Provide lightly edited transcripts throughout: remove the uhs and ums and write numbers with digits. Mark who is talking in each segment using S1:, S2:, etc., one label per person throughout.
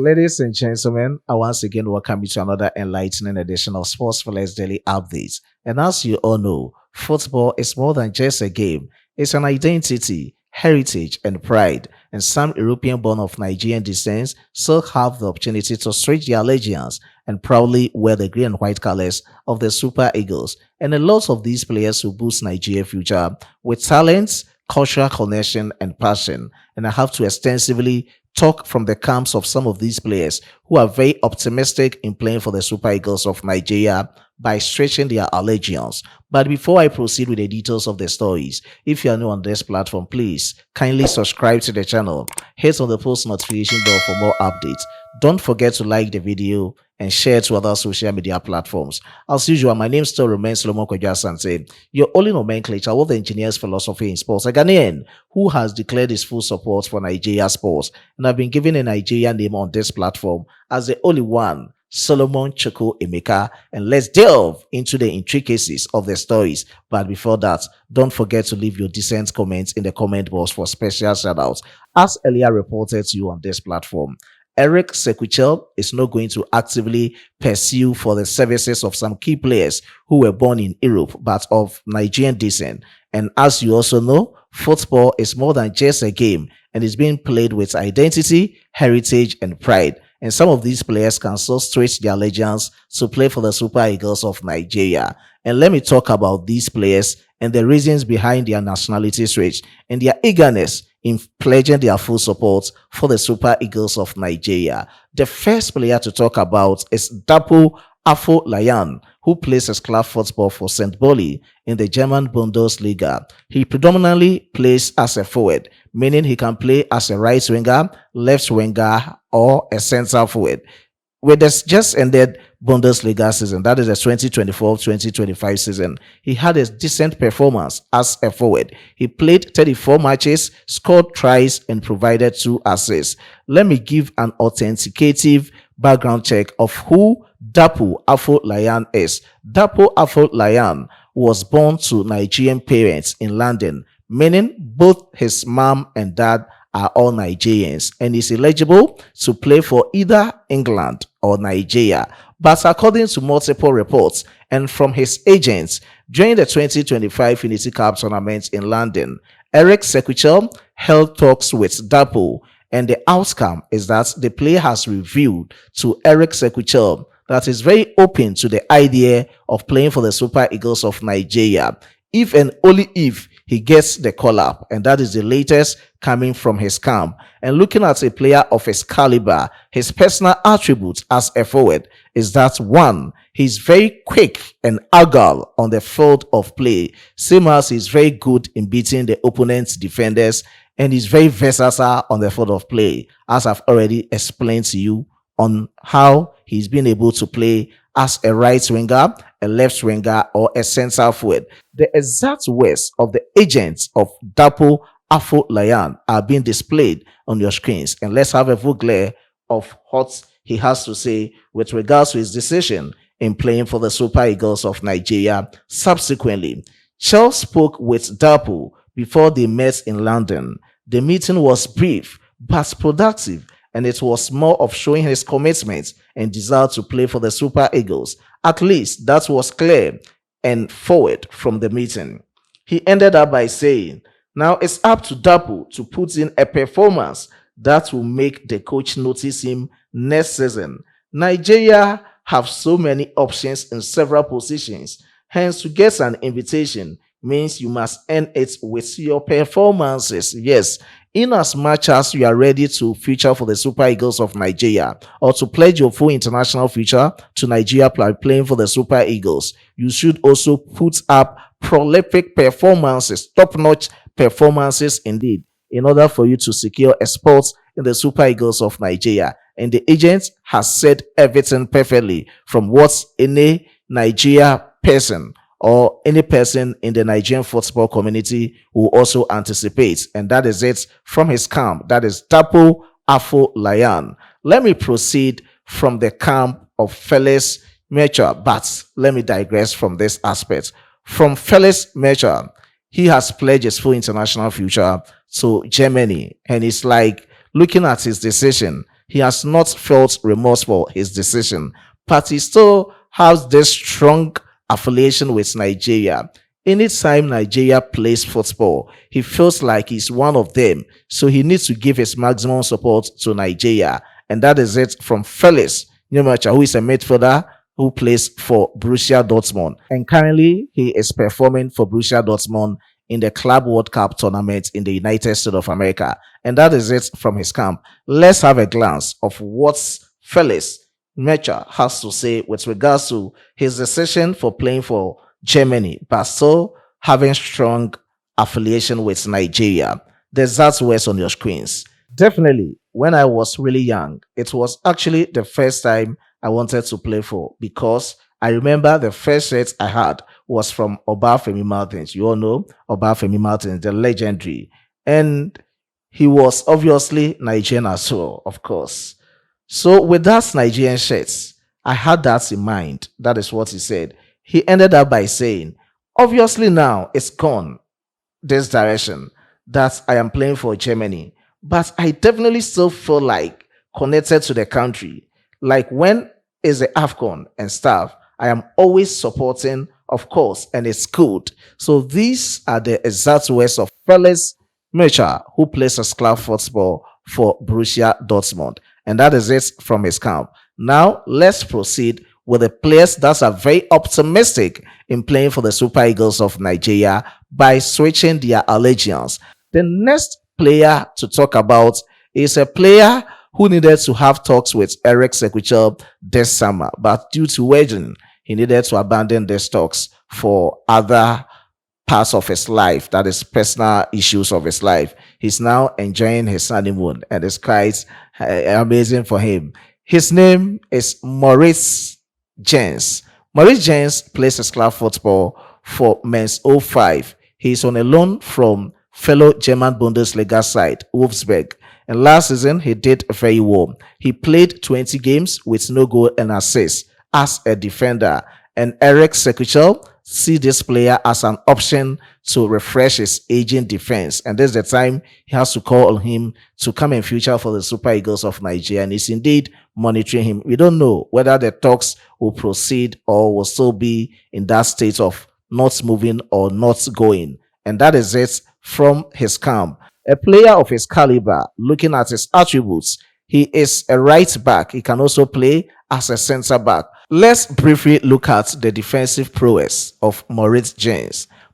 S1: Ladies and gentlemen, I once again welcome you to another enlightening edition of Sports Felix Daily Updates. And as you all know, football is more than just a game, it's an identity, heritage, and pride. And some European born of Nigerian descent still have the opportunity to switch their allegiance and proudly wear the green and white colors of the Super Eagles. And a lot of these players will boost Nigeria's future with talents, cultural connection, and passion. And I have to extensively talk from the camps of some of these players who are very optimistic in playing for the Super Eagles of Nigeria by stretching their allegiance. But before I proceed with the details of the stories, if you are new on this platform, please kindly subscribe to the channel, hit on the post notification bell for more updates. Don't forget to like the video and share to other social media platforms. As usual, my name still remains Solomon Kwadwo, your only nomenclature with the engineer's philosophy in sports, a Ghanaian who has declared his full support for Nigeria sports, and I've been given a Nigerian name on this platform as the only one, Solomon Chukwu Emeka. And let's delve into the intricacies of the stories. But before that, don't forget to leave your decent comments in the comment box for special shoutouts. As earlier reported to you on this platform, Eric Sequichel is not going to actively pursue for the services of some key players who were born in Europe but of Nigerian descent. And as you also know, football is more than just a game and is being played with identity, heritage, and pride. And some of these players can still switch their allegiance to play for the Super Eagles of Nigeria. And let me talk about these players and the reasons behind their nationality switch and their eagerness in pledging their full support for the Super Eagles of Nigeria. The first player to talk about is Dapo Afolayan, who plays his club football for St. Pauli in the German Bundesliga. He predominantly plays as a forward, meaning he can play as a right winger, left winger, or a centre forward. With this just ended Bundesliga season, that is the 2024-2025 season, he had a decent performance as a forward. He played 34 matches, scored tries, and provided 2 assists. Let me give an authenticative background check of who Dapo Afolayan is. Dapo Afolayan was born to Nigerian parents in London, meaning both his mom and dad are all Nigerians, and is eligible to play for either England or Nigeria. But according to multiple reports and from his agents, during the 2025 Unity Cup tournament in London, Eric Sequichel held talks with Dapo, and the outcome is that the player has revealed to Eric Sequichel that is very open to the idea of playing for the Super Eagles of Nigeria, if and only if he gets the call-up. And that is the latest coming from his camp. And looking at a player of his caliber, his personal attributes as a forward is that, one, he's very quick and agile on the field of play, same as he's very good in beating the opponent's defenders, and he's very versatile on the field of play, as I've already explained to you on how he's been able to play as a right winger, a left winger, or a centre forward. The exact words of the agents of Dapo Afolayan are being displayed on your screens, and let's have a full glare of what he has to say with regards to his decision in playing for the Super Eagles of Nigeria. Subsequently, Chell spoke with Dapo before they met in London. The meeting was brief but productive, and it was more of showing his commitment and desire to play for the Super Eagles. At least that was clear and forward from the meeting. He ended up by saying, now it's up to Dapo to put in a performance that will make the coach notice him next season. Nigeria have so many options in several positions, hence to get an invitation means you must earn it with your performances. Yes, in as much as you are ready to feature for the Super Eagles of Nigeria or to pledge your full international future to Nigeria by playing for the Super Eagles, you should also put up prolific performances, top-notch performances indeed, in order for you to secure a spot in the Super Eagles of Nigeria. And the agent has said everything perfectly from what any Nigeria person or any person in the Nigerian football community will also anticipate. And that is it from his camp. That is Dapo Afolayan. Let me proceed from the camp of Felix Nmecha, but let me digress from this aspect. From Felix Nmecha, he has pledged his full international future to Germany, and it's like looking at his decision, he has not felt remorse for his decision, but he still has this strong affiliation with Nigeria. Anytime Nigeria plays football, he feels like he's one of them. So he needs to give his maximum support to Nigeria. And that is it from Felix Nmecha, who is a midfielder who plays for Borussia Dortmund. And currently, he is performing for Borussia Dortmund in the Club World Cup tournament in the United States of America. And that is it from his camp. Let's have a glance of what Felix Nmecha has to say with regards to his decision for playing for Germany, but still having strong affiliation with Nigeria. There's that words on your screens. Definitely, when I was really young, it was actually the first time I wanted to play for, because I remember the first shirt I had was from Obafemi Martins. You all know Obafemi Martins, the legendary. And he was obviously Nigerian as well, of course. So with that Nigerian shirts, I had that in mind. That is what he said. He ended up by saying, obviously now it's gone this direction that I am playing for Germany, but I definitely still feel like connected to the country. Like when is the AFCON and stuff, I am always supporting, of course, and it's good. So these are the exact words of Felix Nmecha, who plays as club football for Borussia Dortmund. And that is it from his camp. Now, let's proceed with the players that are very optimistic in playing for the Super Eagles of Nigeria by switching their allegiance. The next player to talk about is a player who needed to have talks with Eric Sekuchel this summer, but due to wedding, he needed to abandon these talks for other parts of his life, that is personal issues of his life. He's now enjoying his honeymoon, and it's quite amazing for him. His name is Maurice Jean. Maurice Jean plays his club football for Mainz 05. He's on a loan from fellow German Bundesliga side Wolfsburg. And last season, he did very well. He played 20 games with no goal and assist as a defender. And Eric Sekuchel see this player as an option to refresh his aging defense. And this is the time he has to call on him to come in future for the Super Eagles of Nigeria. And he's indeed monitoring him. We don't know whether the talks will proceed or will still be in that state of not moving or not going. And that is it from his camp. A player of his caliber, looking at his attributes, he is a right back. He can also play as a center back. Let's briefly look at the defensive prowess of Maurice Jean.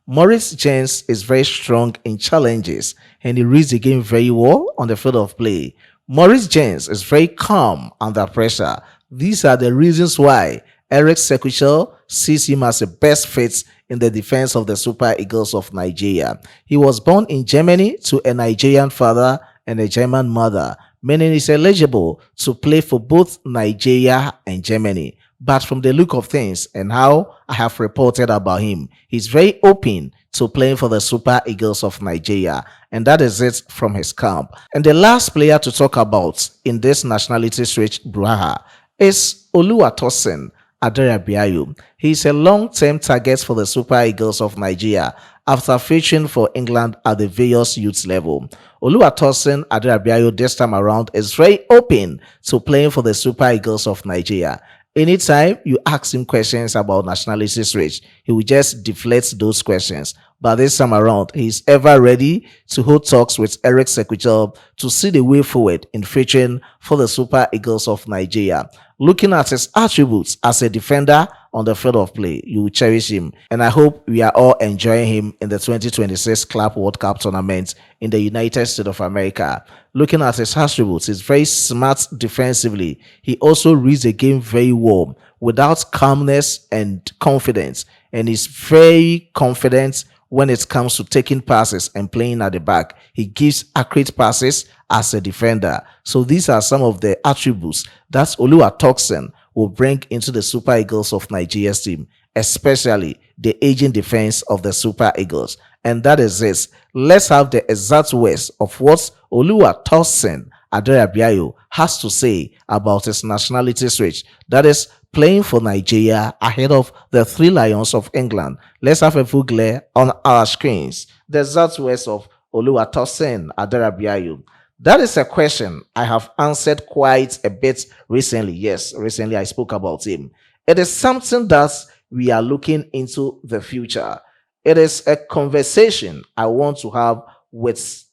S1: Maurice Jean is very strong in challenges and he reads the game very well on the field of play. Maurice Jean is very calm under pressure. These are the reasons why Eric Sekuchel sees him as the best fit in the defense of the Super Eagles of Nigeria. He was born in Germany to a Nigerian father and a German mother, meaning he's eligible to play for both Nigeria and Germany. But from the look of things and how I have reported about him, he's very open to playing for the Super Eagles of Nigeria. And that is it from his camp. And the last player to talk about in this nationality switch brouhaha is Tosin Adarabioyo. He's a long-term target for the Super Eagles of Nigeria after featuring for England at the various youth level. Tosin Adarabioyo this time around is very open to playing for the Super Eagles of Nigeria. Anytime you ask him questions about nationality switch, he will just deflect those questions. But this time around, he's ever ready to hold talks with Eric Sekuchel to see the way forward in featuring for the Super Eagles of Nigeria. Looking at his attributes as a defender on the field of play, you will cherish him. And I hope we are all enjoying him in the 2026 Club World Cup tournament in the United States of America. Looking at his attributes, he's very smart defensively. He also reads the game very well, without calmness and confidence. And he's very confident when it comes to taking passes and playing at the back. He gives accurate passes as a defender. So these are some of the attributes that Tosin will bring into the Super Eagles of Nigeria's team, especially the aging defense of the Super Eagles. And that is it. Let's have the exact words of what Tosin Adarabioyo has to say about his nationality switch. That is playing for Nigeria ahead of the Three Lions of England. Let's have a full glare on our screens. The exact words of Tosin Adarabioyo. That is a question I have answered quite a bit recently. Yes, recently I spoke about him. It is something that we are looking into the future. It is a conversation I want to have with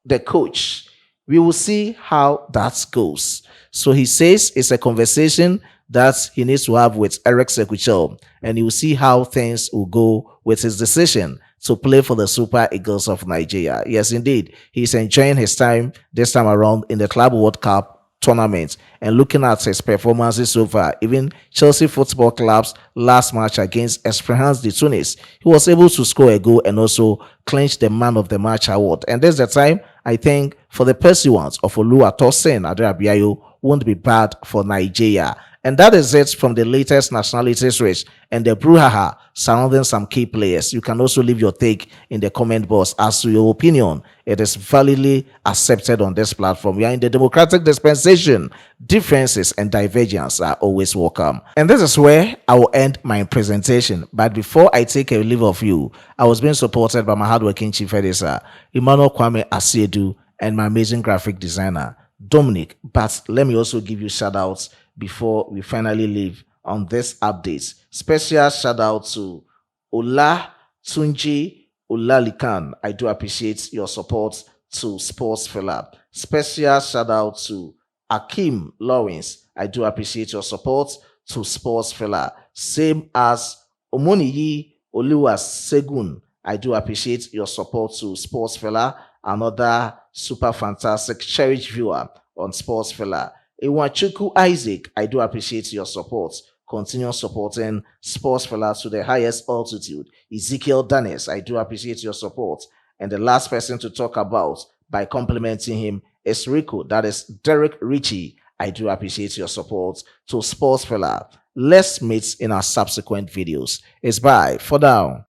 S1: the coach. We will see how that goes. So he says it's a conversation that he needs to have with Eric Sekuchel, and you will see how things will go with his decision to play for the Super Eagles of Nigeria. Yes, indeed, he's enjoying his time this time around in the Club World Cup tournament, and looking at his performances so far, even Chelsea Football Club's last match against Esperance de Tunis, he was able to score a goal and also clinch the Man of the Match award. And there's the time I think for the pursuance of Tosin Adarabioyo won't be bad for Nigeria. And that is it from the latest nationalities race and the brouhaha surrounding some key players. You can also leave your take in the comment box as to your opinion. It is validly accepted on this platform. We are in the democratic dispensation. Differences and divergence are always welcome. And this is where I will end my presentation. But before I take a leave of you, I was being supported by my hardworking chief editor, Emmanuel Kwame Asiedu, and my amazing graphic designer, Dominic. But let me also give you shout outs before we finally leave on this update. Special shout out to Ola Tunji Olalikan. I do appreciate your support to Sports Fella. Special shout out to Akim Lawrence. I do appreciate your support to Sports Fella. Same as Omoniyi Oluwa Segun. I do appreciate your support to Sports Fella, another super fantastic cherished viewer on Sports Fella. Iwachuku Isaac, I do appreciate your support. Continue supporting Sports Fella to the highest altitude. Ezekiel Danes, I do appreciate your support. And the last person to talk about by complimenting him is Rico, that is Derek Ritchie. I do appreciate your support to Sports Fella. Let's meet in our subsequent videos. It's bye for now.